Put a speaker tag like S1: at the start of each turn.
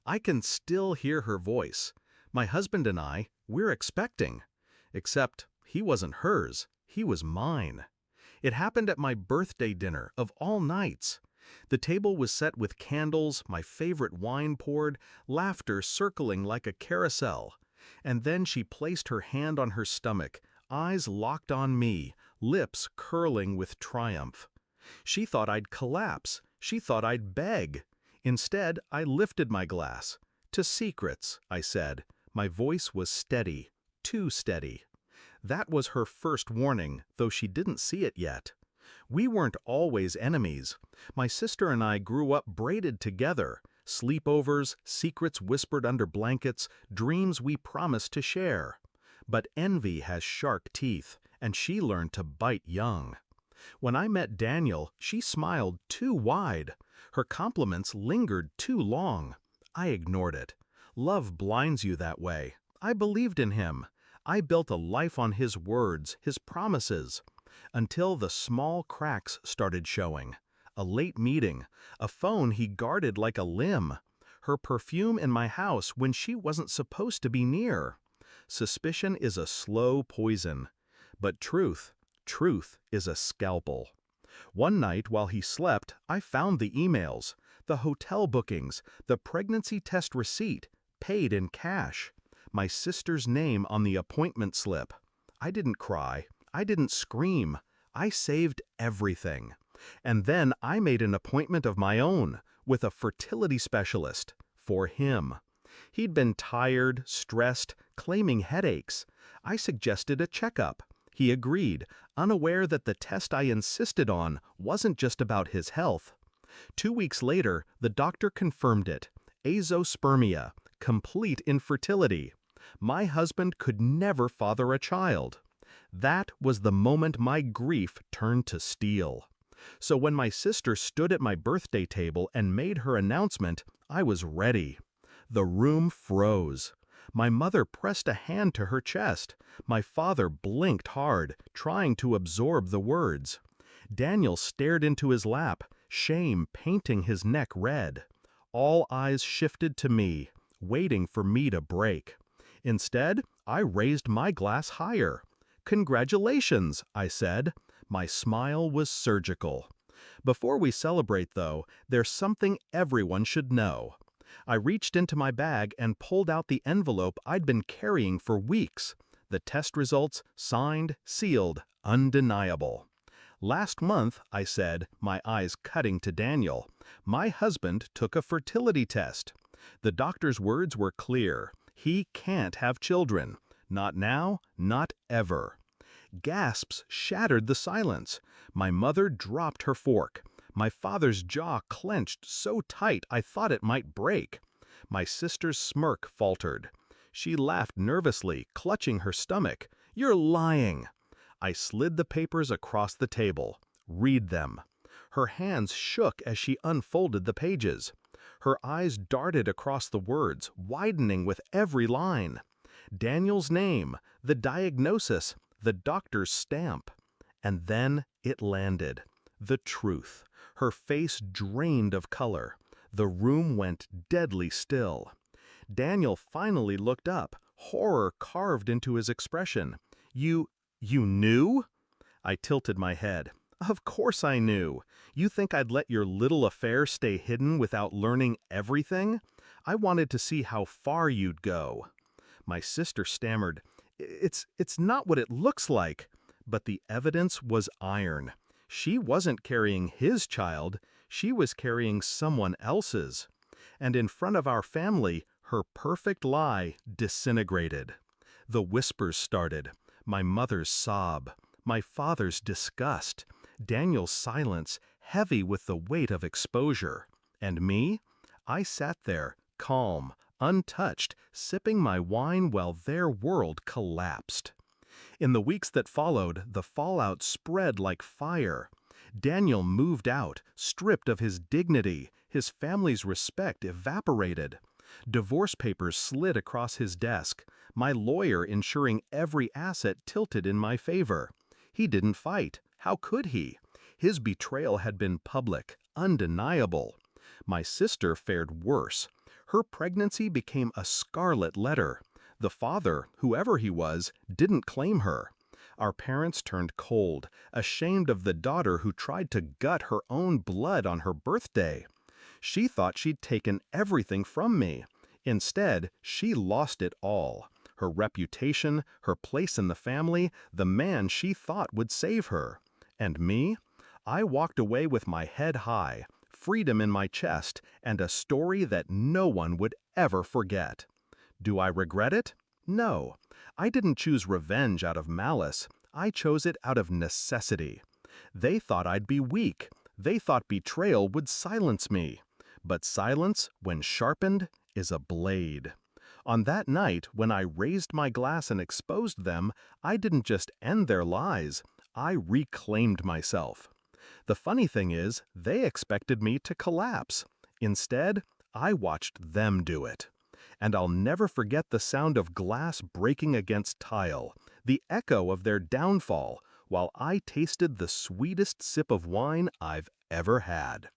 S1: I can still hear her voice. My husband and we're expecting. Except he wasn't hers, he was mine. It happened at my birthday dinner of all nights. The table was set with candles, my favorite wine poured, laughter circling like a carousel. And then she placed her hand on her stomach, eyes locked on me, lips curling with triumph. She thought I'd collapse. She thought I'd beg. Instead, I lifted my glass. To secrets, I said. My voice was steady, too steady. That was her first warning, though she didn't see it yet. We weren't always enemies. My sister and I grew up braided together. Sleepovers, secrets whispered under blankets, dreams we promised to share. But envy has sharp teeth, and she learned to bite young. When I met Daniel, she smiled too wide. Her compliments lingered too long. I ignored it. Love blinds you that way. I believed in him. I built a life on his words, his promises, until the small cracks started showing. A late meeting, a phone he guarded like a limb, her perfume in my house when she wasn't supposed to be near. Suspicion is a slow poison, but truth is a scalpel. One night while he slept, I found the emails, the hotel bookings, the pregnancy test receipt, paid in cash. My sister's name on the appointment slip. I didn't cry. I didn't scream. I saved everything. And then I made an appointment of my own with a fertility specialist for him. He'd been tired, stressed, claiming headaches. I suggested a checkup. He agreed, unaware that the test I insisted on wasn't just about his health. 2 weeks later, the doctor confirmed it. Azoospermia, complete infertility. My husband could never father a child. That was the moment my grief turned to steel. So when my sister stood at my birthday table and made her announcement, I was ready. The room froze. My mother pressed a hand to her chest. My father blinked hard, trying to absorb the words. Daniel stared into his lap, shame painting his neck red. All eyes shifted to me, waiting for me to break. Instead, I raised my glass higher. "Congratulations," I said. My smile was surgical. Before we celebrate, though, there's something everyone should know. I reached into my bag and pulled out the envelope I'd been carrying for weeks. The test results, signed, sealed, undeniable. "Last month," I said, my eyes cutting to Daniel, "my husband took a fertility test. The doctor's words were clear. He can't have children. Not now, not ever." Gasps shattered the silence. My mother dropped her fork. My father's jaw clenched so tight I thought it might break. My sister's smirk faltered. She laughed nervously, clutching her stomach. "You're lying." I slid the papers across the table. "Read them." Her hands shook as she unfolded the pages. Her eyes darted across the words, widening with every line. Daniel's name, the diagnosis, the doctor's stamp. And then it landed. The truth. Her face drained of color. The room went deadly still. Daniel finally looked up, horror carved into his expression. You knew?" I tilted my head. "Of course I knew. You think I'd let your little affair stay hidden without learning everything? I wanted to see how far you'd go." My sister stammered, It's not what it looks like." But the evidence was iron. She wasn't carrying his child, she was carrying someone else's. And in front of our family, her perfect lie disintegrated. The whispers started, my mother's sob, my father's disgust, Daniel's silence, heavy with the weight of exposure. And me? I sat there, calm, untouched, sipping my wine while their world collapsed. In the weeks that followed, the fallout spread like fire. Daniel moved out, stripped of his dignity, his family's respect evaporated. Divorce papers slid across his desk, my lawyer ensuring every asset tilted in my favor. He didn't fight. How could he? His betrayal had been public, undeniable. My sister fared worse. Her pregnancy became a scarlet letter. The father, whoever he was, didn't claim her. Our parents turned cold, ashamed of the daughter who tried to gut her own blood on her birthday. She thought she'd taken everything from me. Instead, she lost it all. Her reputation, her place in the family, the man she thought would save her. And me? I walked away with my head high, freedom in my chest, and a story that no one would ever forget. Do I regret it? No. I didn't choose revenge out of malice. I chose it out of necessity. They thought I'd be weak. They thought betrayal would silence me. But silence, when sharpened, is a blade. On that night, when I raised my glass and exposed them, I didn't just end their lies. I reclaimed myself. The funny thing is, they expected me to collapse. Instead, I watched them do it. And I'll never forget the sound of glass breaking against tile, the echo of their downfall, while I tasted the sweetest sip of wine I've ever had.